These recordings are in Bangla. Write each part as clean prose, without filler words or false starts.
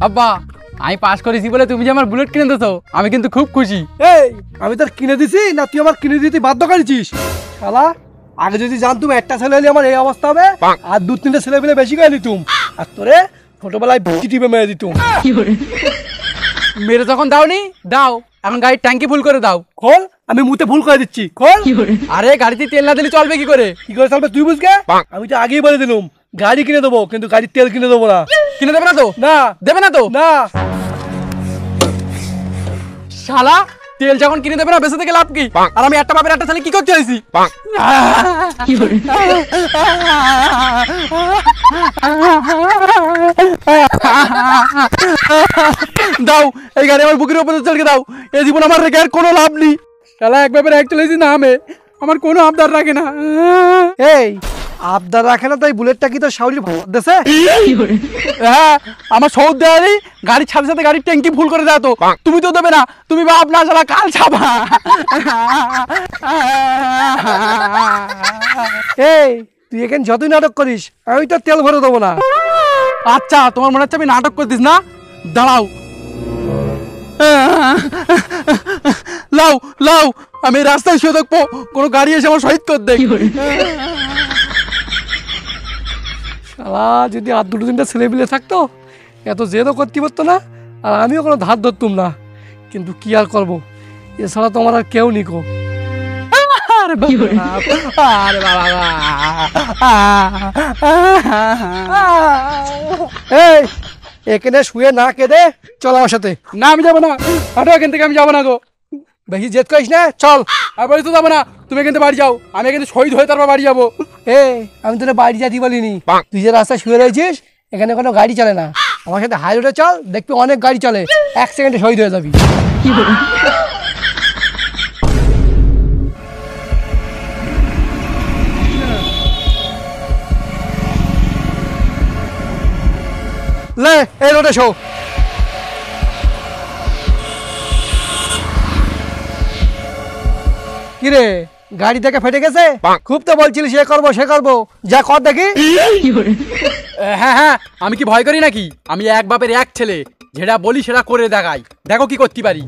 আব্বা আমি পাস করেছি বলে তুমি যে আমার বুলেট কিনে দিছো আমি কিন্তু খুব খুশি। এই আমি তোর কিনে দিছি না তুই আমার কিনে দিতে বাধ্য করেছিস? শালা আগে যদি জানতুম একটা ছেলে হলে আমার এই অবস্থা হবে, আর দু তিনটে ছেলে পেলে বেশি করে দিতুম, আর তোরে ছোটবেলায় টিপে মেরে দিতুম। মেরে যখন দাওনি দাও, এখন গাড়ির ট্যাঙ্কি ফুল করে দাও। খোল, আমি মুতে ভুল করে দিচ্ছি, খোল। আরে গাড়িতে তেল না দিলে চলবে কি করে? কি করে চলবে তুই বুঝগে? আমি তো আগেই বলে দিলুম গাড়ি কিনে দেবো, কিন্তু গাড়ির তেল কিনে দেবো না। কিনে দেবে না তো? না দেবে না তো? না। শালা তেল যখন কিনে দেবে না বেঁচে থেকে লাভ কি? আর আমি একটা বাপের একটা ছেলে কি করতে চাইছি? দাও এই গাড়ি আমার বুকের উপরে চড়কে দাও, এই জীবন আমার রেখে আর কোনো লাভ নেই। শালা এক বাপের এক চলেছি না, আমি আমার কোনো আবদার রাখে না। এই আবদার রাখে না তাই বুলেটটা কি তোর শাউরির দেশে? হ্যাঁ আমার সৌদ দেওয়া নেই, গাড়ির সাথে সাথে গাড়ির ট্যাঙ্কি ফুল করে দাও। তো তুমি তো দেবে না, তুমি বাপ না শালা কাল ছাপা। এই তুই এখানে যতই নাটক করিস আমি তো তেল ভরে দেবো না। আচ্ছা তোমার মনে হচ্ছে আমি নাটক করতিস না? দাঁড়াও, লাও লাও আমি রাস্তায় শুয়ে থাকবো, কোনো গাড়ি এসে আমার শহীদ কর দেখ। শালা যদি আর দুটো তিনটা ছেলে মিলে থাকতো এত জেদও করতে পারতো না, আর আমিও কোনো ধার ধরতুম না। কিন্তু কি আর করবো, এছাড়া তো আমার আর কেউ নিকো। আরে বাবা, আরে বাবা। এই এখানে শুয়ে না কেঁদে চল আমার সাথে। না আমি যাবো না, হাঁটো এখান থেকে, আমি যাবো না গো। বেশি জেদ করিস না, চল। আর বলি তো যাবো না, তুমি এখান থেকে বাড়ি যাও, আমি এখান থেকে শহীদ হয়ে তারপর বাড়ি যাবো। এই আমি তোর বাড়ি যাতি বলিনি, তুই যে রাস্তায় শুয়ে রয়েছিস এখানে কোনো গাড়ি চলে না, আমার সাথে হাই রোডে চল, দেখবি অনেক গাড়ি চলে, 1 সেকেন্ডে শহীদ হয়ে যাবি। লে এই রোডে শো। কিরে গাড়ি থেকে ফেটে গেছে? খুব তো বলছিলিস সে করবো সে করবো, যা কর দেখি। হ্যাঁ হ্যাঁ, আমি কি ভয় করি নাকি? আমি এক বাপের এক ছেলে, যেটা বলি সেটা করে দেখাই, দেখো কি করতে পারি।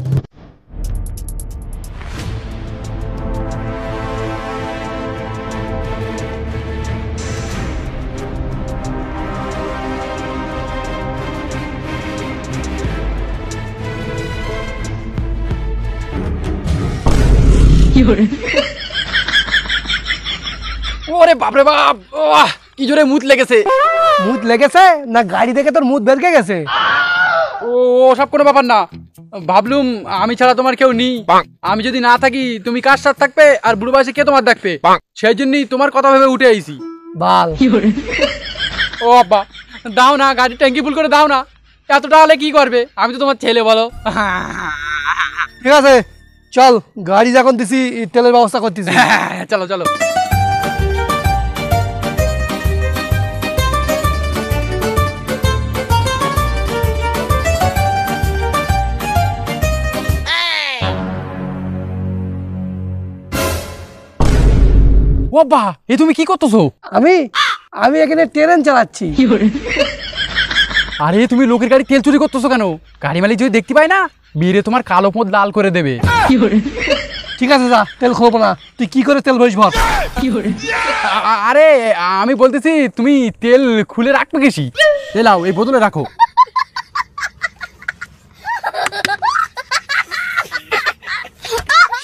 ওরে বাপরে বাপ, কি জোরে মুত লেগেছে। মুদ লেগেছে না গাড়ি দেখে তোর মুদ বেরকে গেছে? ও সব কোনো ব্যাপার না, ভাবলুম আমি ছাড়া তোমার কেউ নেই, আমি যদি না থাকি তুমি কার সাথে থাকবে আর বুড়ো বয়সে কে তোমার দেখবে, সেই জন্যই তোমার কথা ভেবে উঠে আইছি। বাল ও আব্বা দাও না, গাড়ি ট্যাঙ্কি ফুল করে দাও না, এতটা হলে কি করবে, আমি তো তোমার ছেলে বলো। ঠিক আছে চল, গাড়ি যখন দিছি তেলের ব্যবস্থা করতেছি। চলো চলো। ও বাবা, এ তুমি কি করতেছো? আমি আমি এখানে ট্রেন চালাচ্ছি। আরে তুমি লোকের গাড়ি তেল চুরি করতেছো কেন? গাড়ি মালিক যদি দেখতে পায় না মেরে তোমার কালো পথ লাল করে দেবে। ঠিক আছে যা, তেল খাবো না, তুই কি করে তেল ভরিস ভাব। আরে আমি বলতেছি তুমি তেল খুলে রাখবে গেছি, লাও এই বোতলে রাখো।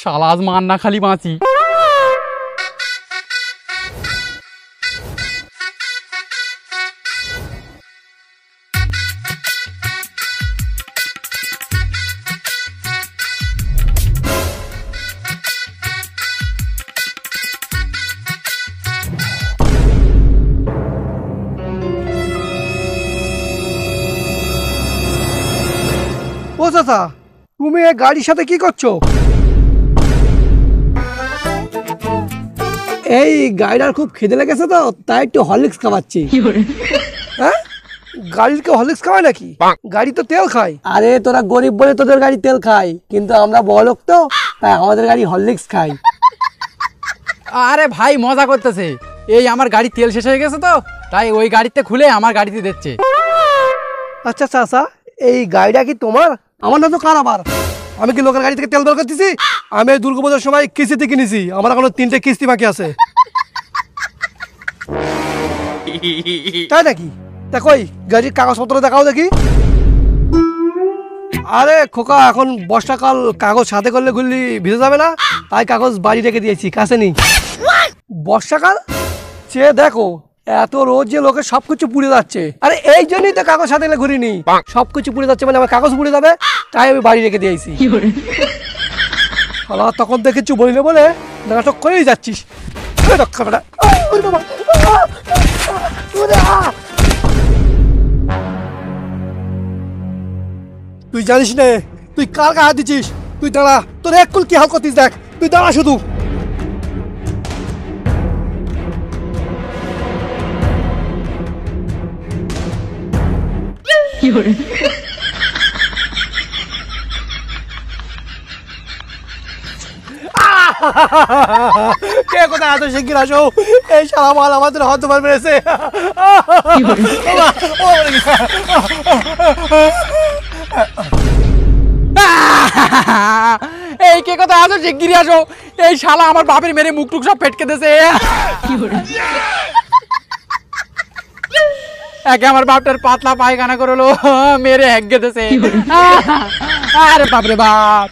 শালা আজ মান না খালি বাঁচি। ও চাচা, তুমি এই গাড়ির সাথে কি করছো? এই গাড়িটার খুব খিদে লেগেছে তো তাই একটু হরলিক্স খাওয়াচ্ছি। হ্যাঁ, গাড়ির কেউ হরলিক্স খাওয়ায় নাকি? গাড়ি তো তেল খায়। আরে তোরা গরিব বলে তোদের গাড়ি তেল খায়, কিন্তু আমরা বড়লোক তো তাই আমাদের গাড়ি হরলিক্স খাই। আরে ভাই মজা করতেছে, এই আমার গাড়ি তেল শেষ হয়ে গেছে তো, তাই ওই গাড়িতে খুলে আমার গাড়িতে দিচ্ছে। আচ্ছা চাচা, এই গাড়িটা কি তোমার? আমার না তো কার আবার? আমি কি লোকের গাড়ি থেকে তেল বের করতেছি? আমি এই দুর্গাপূজার সময় কিস্তিতে কিনেছি, আমার এখনো 3টে কিস্তি বাকি আছে। তাই নাকি? তা কই গাড়ির কাগজপত্র দেখাও দেখি। আরে খোকা, এখন বর্ষাকাল, কাগজ সাথে করলে ঘুরলি ভিজে যাবে না, তাই কাগজ বাড়ি রেখে দিয়েছি, কাছে নেই। বর্ষাকাল সে দেখো, এত রোদ যে লোকের সবকিছু পুড়ে যাচ্ছে। আরে এই জন্যই তো কাগজ সাথে গেলে ঘুরিনি, সবকিছু পুড়ে যাচ্ছে মানে আমার কাগজ পুড়ে যাবে, তাই আমি বাড়ি রেখে দিয়েছি। তখন দেখেছি বলিলে বলে নাটক করেই যাচ্ছিস। রক্ষা বেটা। তুই জানিস না তুই কার গায়ে হাত দিচ্ছিস? তুই দাঁড়া, তোর এক্ষুন কি হাল করতিস দেখ, তুই দাঁড়া শুধু। কে কোথায় আসো, শিগগির আসো, এই শালা মাল আমাদের হাত ধরে মেরেছে। এই কে কোথায় আসো, শিগগিরই আসো, এই শালা আমার বাপের মেরে মুখ টুক সব ফেটকে দিয়েছে। একে আমার বাপটার পাতলা পায়খানা করলো, মেরে হেগে দিয়েছে। আরে বাপরে বাপ,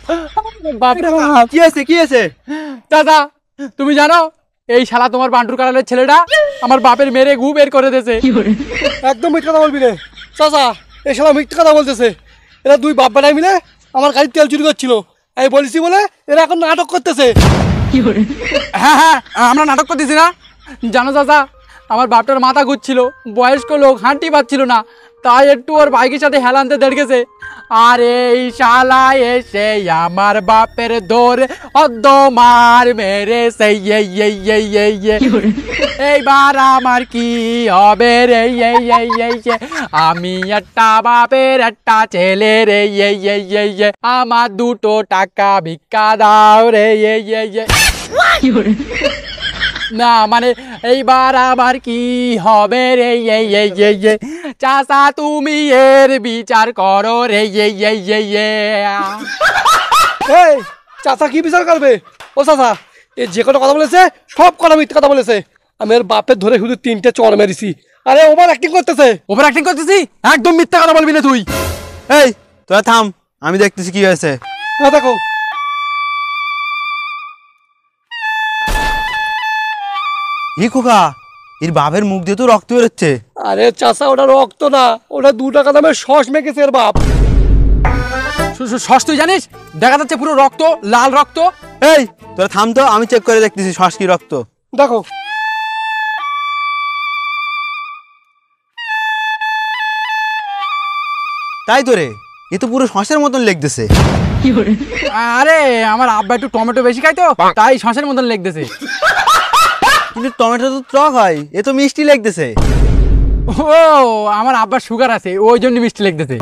বাপরে বাপ, কি আছে কি আছে? দাদা তুমি জানো এই শালা তোমার বান্টুর কালারের ছেলেটা আমার বাপের মেরে গু বের করে দিয়েছে। একদম মিথ্যা কথা বলবি রে চাচা, এই শালা মিথ্যা কথা বলতেছে। এরা দুই বাপ বেটাই মিলে আমার গাড়ির তেল চুরি করছিল, আমি বলেছি বলে এরা এখন নাটক করতেছে। হ্যাঁ হ্যাঁ, আমরা নাটক করতেছি না। জানো চাচা, আমার বাপটার মাথা ঘুরছিল, বয়স্ক লোক, হাঁটি পাচ্ছিল না, তাই একটু ওর বাইকের সাথে হেলানতে দেড় গেছে। আর এই শালা এসে আমার বাপের দৌড় অদ্দ মার মেরে সেই এইবার আমার কি হবে রে, আমি একটা বাপের একটা ছেলে রে, আমার 2টো টাকা ভিক্ষা দাও রে। না মানে এইবার আবার কি হবে রে, চাচা তুমি এর বিচার করো রে। এই চাচা কি বিচার করবে? ও চাচা, এ যে কটা কথা বলেছে সব কটা মিথ্যা কথা বলেছে। আমি এর বাপের ধরে শুধু 3টে চড় মেরেছি। আরে ওভার অ্যাক্টিং করতেছে। ওভার অ্যাক্টিং করতেছি? একদম মিথ্যা কথা বলবি না তুই। এই তোরা থাম, আমি দেখতেছি কি হয়েছে। হ্যাঁ দেখো। ই খোকা, এর বাপের মুখ দিয়ে তো রক্ত বেরোচ্ছে। আরে চাচা, ওটা রক্ত না, ওটা 2 টাকা দামের সস মেখেছে এর বাপ। সস তুই জানিস? দেখা যাচ্ছে পুরো রক্ত, লাল রক্ত। এই তোরা থাম তো, আমি চেক করে দেখতেছি শ্বাস কি রক্ত। দেখো। তাই তো রে, এ তো পুরো শ্বাসের মতন লেগতেছে। আরে আমার আব্বা একটু টমেটো বেশি খাই তো, তাই শ্বাসের মতন লেগতেছে। কিন্তু টমেটো তো টক হয়, এ তো মিষ্টি লেগতেছে। ও আমার আব্বার সুগার আছে, ওই জন্য মিষ্টি লেগতেছে।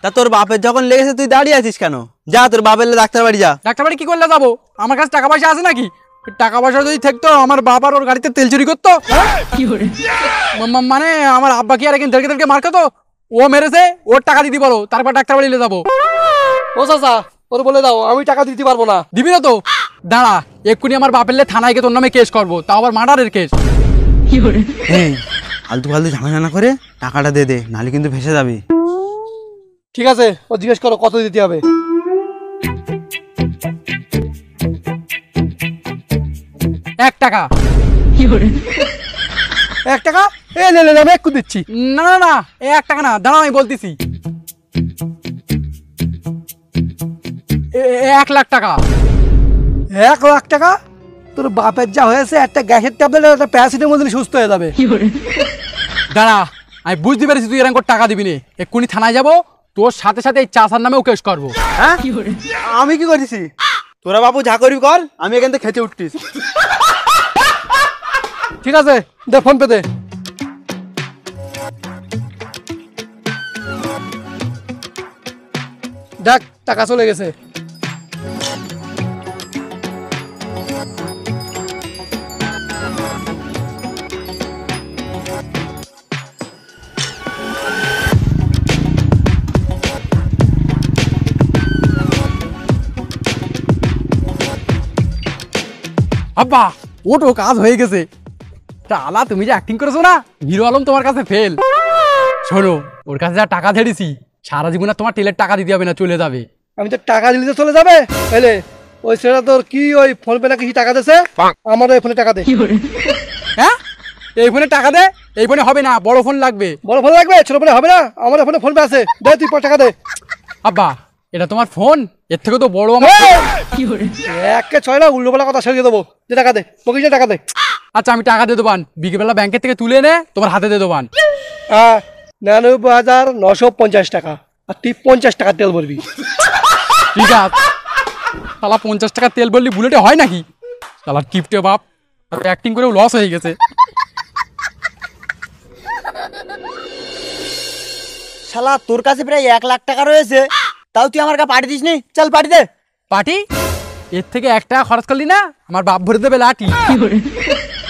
তা তোর বাপের যখন লেগেছে তুই দাঁড়িয়ে আছিস কেন? যা তোর বাপের ডাক্তার বাড়ি যা। ডাক্তার বাড়ি কি করলে যাবো? আমার কাছে টাকা পয়সা আছে নাকি? টাকা পয়সা যদি থাকতো আমার বাবার ওর গাড়িতে তেল চুরি করতো। মানে আমার আব্বা কি আর একদিন দেরকে মার খাতো? ও মেরেছে, ওর টাকা দিতে বলো, তারপর ডাক্তার বাড়ি নিয়ে যাবো। ও চাচা, ওর বলে দাও আমি টাকা দিতে পারবো না। দিবি না তো? দাঁড়া, এক্ষুনি আমার বাপের থানায় গিয়ে তোর নামে কেস করবো, তাও আবার মার্ডারের কেস। এই ফালতু ফালতু ঝামেলা করে টাকাটা দে দে, নাহলে কিন্তু ভেসে যাবি। ঠিক আছে, ও জিজ্ঞেস করো কত দিতে হবে। 1 টাকা। 1 টাকা? এ নে নে, আমি একটু দিচ্ছি। না না না, 1 টাকা না, দাঁড়াও আমি বলতেছি। 1 লাখ টাকা। 1 লাখ টাকা? তোর বাপের যা হয়েছে, একটা গ্যাসের ট্যাবলেট একটা প্যারাসিটামল দিলে সুস্থ হয়ে যাবে। দাঁড়া, আমি বুঝতে পেরেছি তুই এরকম টাকা দিবি না। এক্ষুনি থানায় যাবো, তোর সাথে সাথে এই চাষার নামেও কেস করবো। হ্যাঁ, আমি কি করেছি? তোরা বাবু যা করবি কর, আমি এখান থেকে খেতে উঠতিস। ঠিক আছে, দে ফোন পে দে। দেখ টাকা চলে গেছে। আব্বা ওটো কাজ হয়ে গেছে। টালা তুমি যে অ্যাক্টিং করেছো না, হিরো আলম তোমার কাছে ফেল। শোনো, ওর কাছে যা টাকা ঝেড়েছি সারা জীবন আর তোমার তেলের টাকা দিতে হবে না, চলে যাবে। আমি তো টাকা দিলে তো চলে যাবে। এলে ওই সেটা তোর কি ওই ফোন পে না কিছু টাকা দিয়েছে, আমার ওই ফোনে টাকা দে। হ্যাঁ, এই ফোনে টাকা দে? এই ফোনে হবে না, বড় ফোন লাগবে। বড় ফোন লাগবে? ছোট ফোনে হবে না, আমার ফোনে ফোন পে আছে। দে তুই টাকা দে। আব্বা এটা তোমার ফোন, এর থেকে তো বড় আমার। একে ছয় না, উল্টোপাল্টা কথা সরিয়ে দেবো। যে টাকা দে, বকিস টাকা দে। আচ্ছা আমি টাকা দিয়ে দেবান, বিকেলবেলা ব্যাংকের থেকে তুলে এনে তোমার হাতে দিয়ে দেবান। 99,950 টাকা, আর তুই 50 টাকা তেল ভরবি। ঠিক আছে, তাহলে 50 টাকা তেল বললি বুলেটে হয় নাকি? তাহলে কিপটে বাপ, অ্যাক্টিং করেও লস হয়ে গেছে। শালা তোর কাছে প্রায় 1 লাখ টাকা রয়েছে, তাও তুই আমার কাছে পাঠিয়ে দিস নি। চল পাঠিয়ে দে। পার্টি? এর থেকে 1 টাকা খরচ করলি না, আমার বাপ ভরে দেবে লাঠি।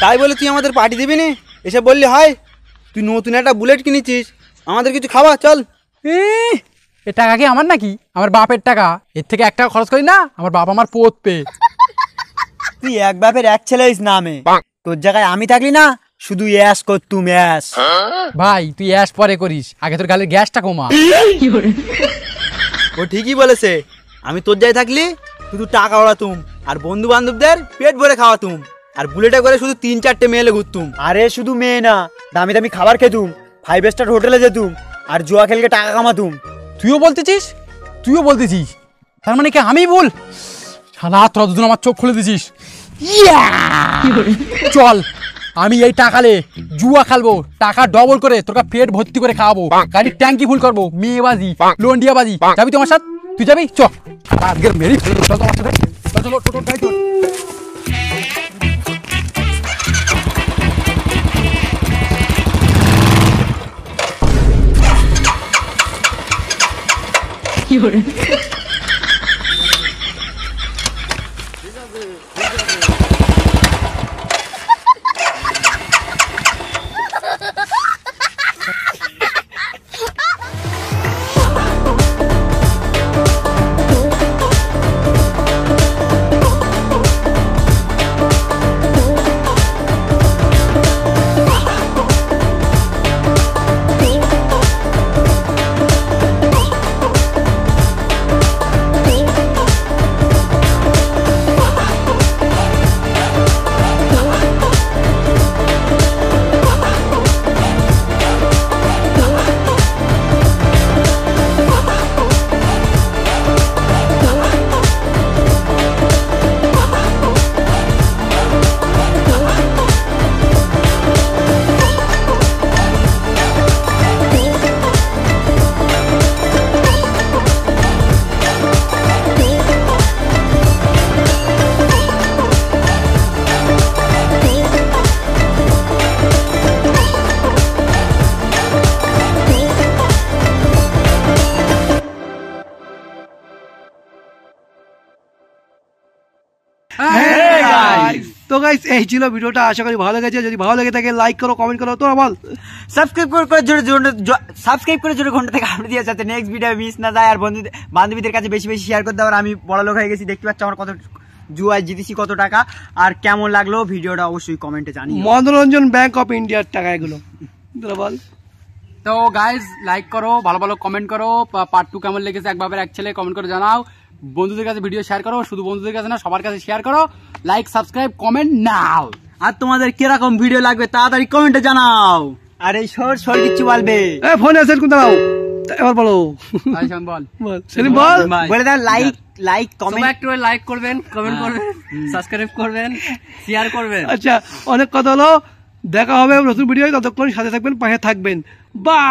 তাই বলে তুই আমাদের পার্টি দিবি নি? এসে বললি হয়? তুই নতুন একটা বুলেট কিনেছিস, আমাদের কিছু খাওয়া চল। এ টাকা কি আমার নাকি? আমার বাপের টাকা। এর থেকে 1 টাকা খরচ করি না, আমার বাপ আমার পোত পে। তুই এক বাপের এক ছেলে হইস না। আমি তোর জায়গায় আমি থাকলি না, শুধু অ্যাশ করতুম অ্যাশ। ভাই তুই অ্যাশ পরে করিস, আগে তোর গালের গ্যাসটা কমা। ও ঠিকই বলেছে, আমি তোর জায়গায় থাকলি শুধু টাকা ওড়াতুম আর বন্ধু বান্ধবদের পেট ভরে খাওয়াতুম, আর বুলেটে করে শুধু 3-4টে মেয়েলে ঘুরতুম। আরে শুধু মেয়ে না, দামি দামি খাবার খেতুম, 5 স্টার হোটেলে যেতুম, আর জুয়া খেলকে টাকা কামাতুম। তুইও বলতেছিস? তার মানে কি আমি ভুল? শালা তোরা দুজন আমার চোখ খুলে দিছিস। চল, আমি এই টাকালে জুয়া খেলবো, টাকা ডবল করে তোকে পেট ভর্তি করে খাওয়াবো, গাড়ির ট্যাঙ্কি ফুল করবো, মেয়ে বাজি, লন্ডিয়া বাজি। যাবি তোমার সাথে? তুই যাবি? চ, আজকের মেরি ফেলবো। চল তোমার সাথে, চলো টোটো গাড়ি চল। তো গাইস এই ছিল ভিডিওটা, আশা করি ভালো লেগেছে। যদি ভালো লেগে থাকে লাইক করো, কমেন্ট করো। তোরা বল সাবস্ক্রাইব করে জোরে ঘন্টা থেকে আপনি দিয়ে যাতে নেক্সট ভিডিও মিস না যায়। আর বান্ধবীদের কাছে বেশি বেশি শেয়ার করতে। আর আমি বড় লোক হয়ে গেছি, দেখতে পাচ্ছ আমার কত জুয়ায় জিতেছি কত টাকা। আর কেমন লাগলো ভিডিওটা অবশ্যই কমেন্টে জানিও। মনোরঞ্জন ব্যাংক অফ ইন্ডিয়ার টাকা এগুলো। তোরা বল। তো গাইজ লাইক করো, ভালো ভালো কমেন্ট করো। পার্ট 2 কেমন লেগেছে এক বাপের এক ছেলে কমেন্ট করে জানাও। বন্ধুদের কাছে ভিডিও শেয়ার করো, শুধু বন্ধুদের কাছে না সবার কাছে শেয়ার করো। লাইক সাবস্ক্রাইব কমেন্ট নাও। আর তোমাদের কিরকম ভিডিও লাগবে তাড়াতাড়ি কমেন্টে জানাও। আর এই সর কিছু বলবে। ফোন আছে কোন দাও, এবার বলো। বল সেলিম বল। বলে দাও লাইক কমেন্ট। একটু লাইক করবেন, কমেন্ট করবেন, সাবস্ক্রাইব করবেন, শেয়ার করবেন। আচ্ছা অনেক কথা হলো, দেখা হবে নতুন ভিডিও। ততক্ষণ সাথে থাকবেন, পাশে থাকবেন। বাই।